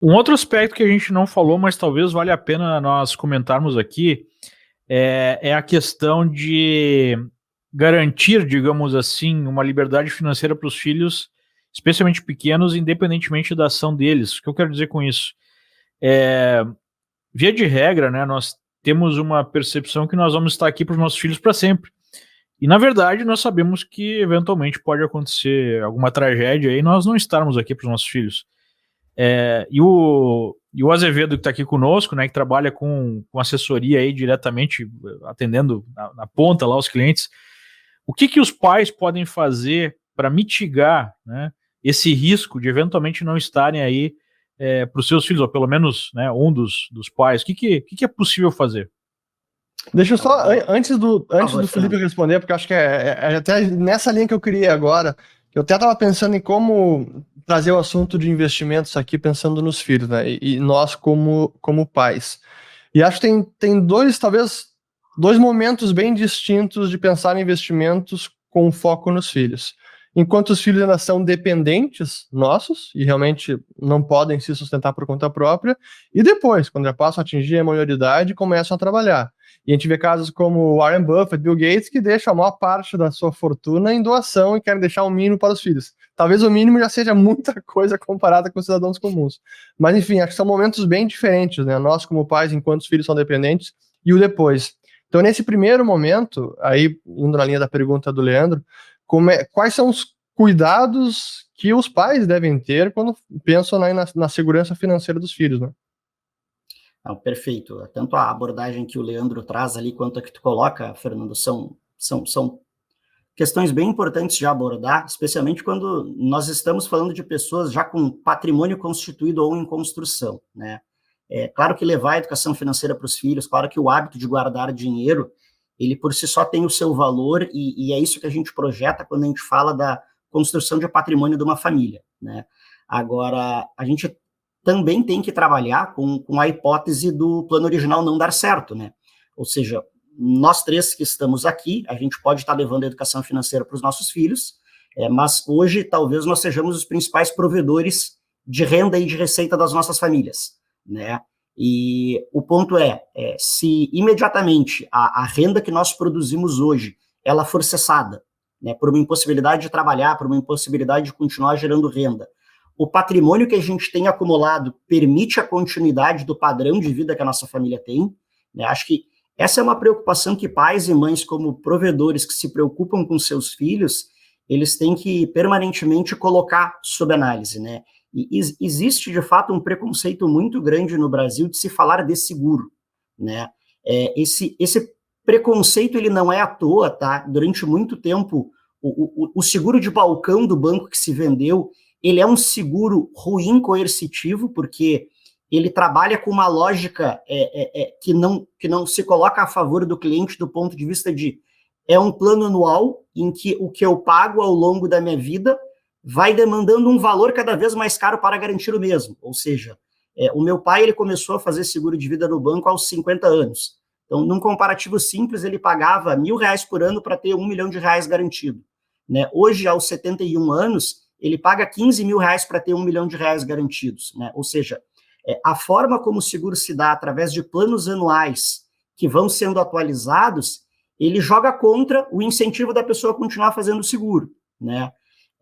Um outro aspecto que a gente não falou, mas talvez valha a pena nós comentarmos aqui, é a questão de garantir, digamos assim, uma liberdade financeira para os filhos, especialmente pequenos, independentemente da ação deles. O que eu quero dizer com isso? É, via de regra, né, nós temos uma percepção que nós vamos estar aqui para os nossos filhos para sempre. E na verdade nós sabemos que eventualmente pode acontecer alguma tragédia e nós não estarmos aqui para os nossos filhos. E o Azevedo que está aqui conosco, né, que trabalha com assessoria aí diretamente, atendendo na ponta lá os clientes, o que os pais podem fazer para mitigar, né, esse risco de eventualmente não estarem aí para os seus filhos, ou pelo menos, né, um dos pais? O que é possível fazer? Deixa eu Então, só, por antes favor, do Felipe Fernando. responder, porque eu acho que é até nessa linha que eu queria agora, que eu até estava pensando em como trazer o assunto de investimentos aqui, pensando nos filhos, né? E nós como pais. E acho que tem talvez, dois momentos bem distintos de pensar em investimentos com foco nos filhos. Enquanto os filhos ainda são dependentes nossos e realmente não podem se sustentar por conta própria, e depois, quando já passam a atingir a maioridade, começam a trabalhar. E a gente vê casos como Warren Buffett, Bill Gates, que deixam a maior parte da sua fortuna em doação e querem deixar o mínimo para os filhos. Talvez o mínimo já seja muita coisa comparada com os cidadãos comuns. Mas, enfim, acho que são momentos bem diferentes, né? Nós, como pais, enquanto os filhos são dependentes, e o depois. Então, nesse primeiro momento, aí, indo na linha da pergunta do Leandro, quais são os cuidados que os pais devem ter quando pensam na segurança financeira dos filhos, né? Não, perfeito. Tanto a abordagem que o Leandro traz ali, quanto a que tu coloca, Fernando, são questões bem importantes de abordar, especialmente quando nós estamos falando de pessoas já com patrimônio constituído ou em construção, né? É claro que levar a educação financeira para os filhos, claro que o hábito de guardar dinheiro, ele por si só tem o seu valor e é isso que a gente projeta quando a gente fala da construção de patrimônio de uma família, né? Agora, a gente também tem que trabalhar com a hipótese do plano original não dar certo, né? Ou seja, nós três que estamos aqui, a gente pode estar levando a educação financeira para os nossos filhos, mas hoje talvez nós sejamos os principais provedores de renda e de receita das nossas famílias, né? E o ponto se imediatamente a renda que nós produzimos hoje, ela for cessada, né, por uma impossibilidade de trabalhar, por uma impossibilidade de continuar gerando renda, o patrimônio que a gente tem acumulado permite a continuidade do padrão de vida que a nossa família tem, né? Acho que essa é uma preocupação que pais e mães, como provedores que se preocupam com seus filhos, eles têm que permanentemente colocar sob análise, né? E existe, de fato, um preconceito muito grande no Brasil de se falar de seguro, né? Esse preconceito, ele não é à toa, tá? Durante muito tempo, o seguro de balcão do banco que se vendeu, ele é um seguro ruim, coercitivo, porque ele trabalha com uma lógica que não se coloca a favor do cliente do ponto de vista de um plano anual em que o que eu pago ao longo da minha vida vai demandando um valor cada vez mais caro para garantir o mesmo. Ou seja, o meu pai ele começou a fazer seguro de vida no banco aos 50 anos. Então, num comparativo simples, ele pagava R$ 1.000 por ano para ter R$ 1 milhão garantido, né? Hoje, aos 71 anos, ele paga R$ 15.000 para ter R$ 1 milhão garantidos, né? Ou seja, a forma como o seguro se dá através de planos anuais que vão sendo atualizados, ele joga contra o incentivo da pessoa continuar fazendo o seguro, né?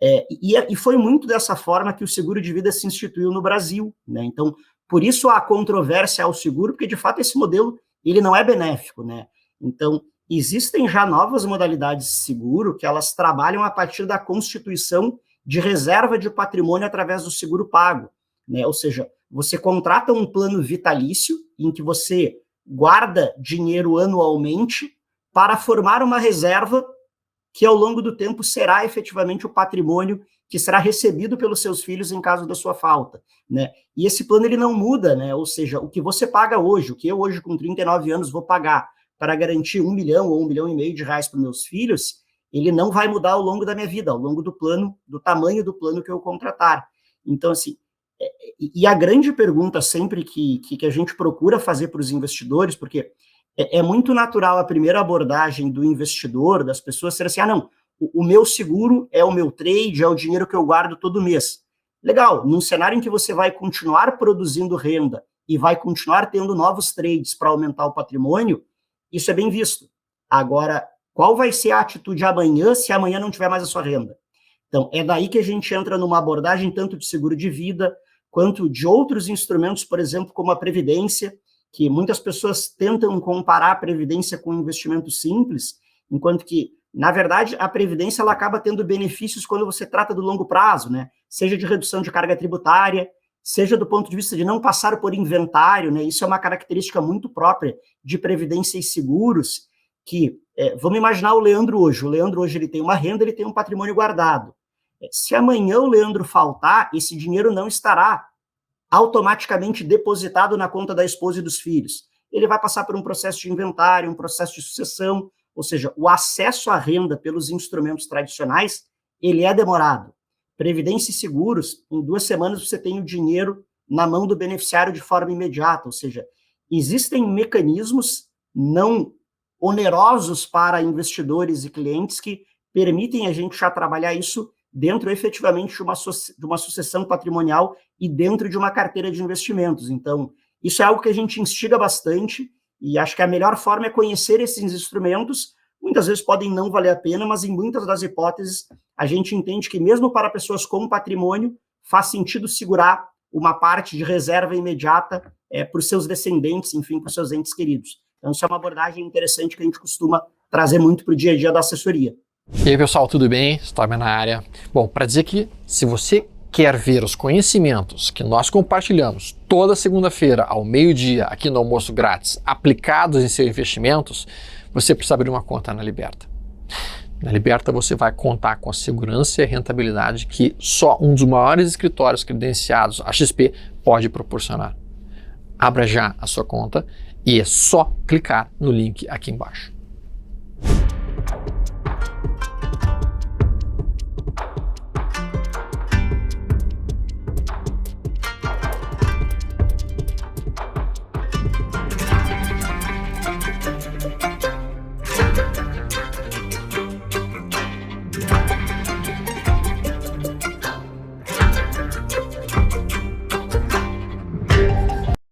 E foi muito dessa forma que o seguro de vida se instituiu no Brasil, né? Então, por isso a controvérsia ao seguro, porque de fato esse modelo ele não é benéfico, né? Então, existem já novas modalidades de seguro que elas trabalham a partir da constituição de reserva de patrimônio através do seguro pago, né? Ou seja, você contrata um plano vitalício em que você guarda dinheiro anualmente para formar uma reserva que ao longo do tempo será efetivamente o patrimônio que será recebido pelos seus filhos em caso da sua falta, né? E esse plano ele não muda, né? Ou seja, o que você paga hoje, o que eu hoje com 39 anos vou pagar para garantir 1 milhão ou 1,5 milhão de reais para meus filhos, ele não vai mudar ao longo da minha vida, ao longo do plano, do tamanho do plano que eu contratar. Então, assim, e a grande pergunta sempre que a gente procura fazer para os investidores, porque é muito natural a primeira abordagem do investidor, das pessoas, ser assim, não, o meu seguro é o meu trade, é o dinheiro que eu guardo todo mês. Legal, num cenário em que você vai continuar produzindo renda e vai continuar tendo novos trades para aumentar o patrimônio, isso é bem visto. Agora, qual vai ser a atitude amanhã se amanhã não tiver mais a sua renda? Então, é daí que a gente entra numa abordagem tanto de seguro de vida, quanto de outros instrumentos, por exemplo, como a Previdência, que muitas pessoas tentam comparar a Previdência com um investimento simples, enquanto que, na verdade, a Previdência ela acaba tendo benefícios quando você trata do longo prazo, né? Seja de redução de carga tributária, seja do ponto de vista de não passar por inventário, né? Isso é uma característica muito própria de Previdência e seguros, que, vamos imaginar o Leandro hoje. O Leandro hoje ele tem uma renda, ele tem um patrimônio guardado. Se amanhã o Leandro faltar, esse dinheiro não estará automaticamente depositado na conta da esposa e dos filhos. Ele vai passar por um processo de inventário, um processo de sucessão, ou seja, o acesso à renda pelos instrumentos tradicionais, ele é demorado. Previdência e seguros, em 2 semanas você tem o dinheiro na mão do beneficiário de forma imediata, ou seja, existem mecanismos não onerosos para investidores e clientes que permitem a gente já trabalhar isso dentro efetivamente de uma sucessão patrimonial e dentro de uma carteira de investimentos. Então, isso é algo que a gente instiga bastante e acho que a melhor forma é conhecer esses instrumentos. Muitas vezes podem não valer a pena, mas em muitas das hipóteses a gente entende que mesmo para pessoas com patrimônio faz sentido segurar uma parte de reserva imediata para os seus descendentes, enfim, para os seus entes queridos. Então, isso é uma abordagem interessante que a gente costuma trazer muito para o dia a dia da assessoria. E aí, pessoal, tudo bem? Stormy na área. Bom, para dizer que se você quer ver os conhecimentos que nós compartilhamos toda segunda-feira ao meio-dia aqui no Almoço Grátis aplicados em seus investimentos, você precisa abrir uma conta na Liberta. Na Liberta você vai contar com a segurança e a rentabilidade que só um dos maiores escritórios credenciados, a XP, pode proporcionar. Abra já a sua conta e é só clicar no link aqui embaixo.